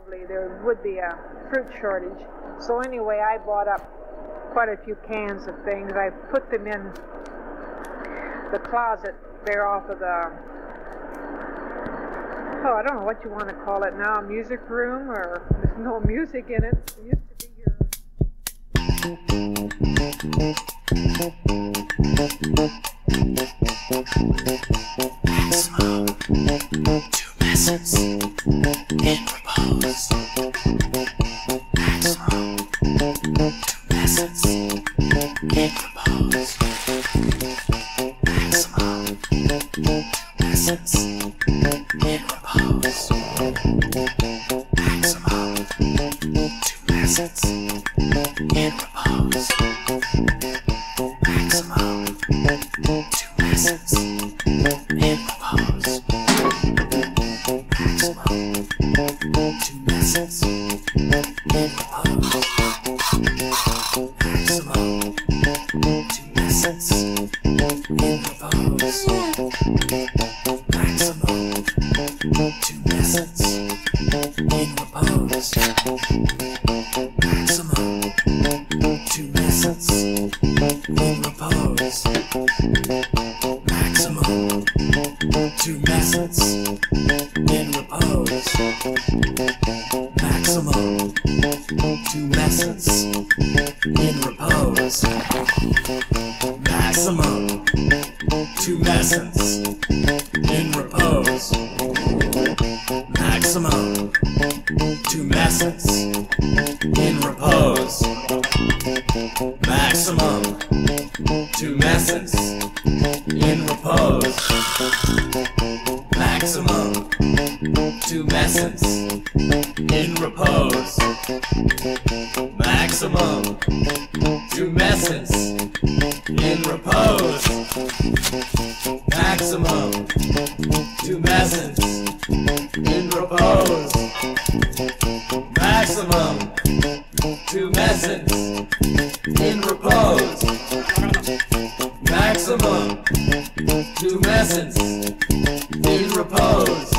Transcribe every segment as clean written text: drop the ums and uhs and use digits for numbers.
probably there would be a fruit shortage. So anyway, I bought up quite a few cans of things. I put them in the closet there off of the, oh, I don't know what you want to call it now, music room, or there's no music in it. It used to be your... Maximum 2 lessons in repose. Maximum 2 lessons in repose. Maximum 2 lessons in repose. Maximum 2 lessons in repose. Maximum 2 lessons in repose. Maximum 2 lessons in repose. Maximum 2 lessons in repose. Maximum 2 lessons in repose. Maximum 2 lessons in repose. Maximum 2 lessons in repose. Maximum 2 lessons in repose. Maximum 2 lessons in repose. Maximum 2 lessons in repose. Maximum 2 lessons in repose. Maximum 2 lessons in repose. Maximum 2 lessons in repose. Maximum 2 lessons in repose. Maximum 2 lessons in repose. Maximum 2 lessons in repose.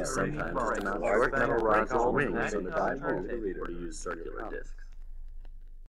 Sometimes metal rods as wings on the dipole or to use circular discs.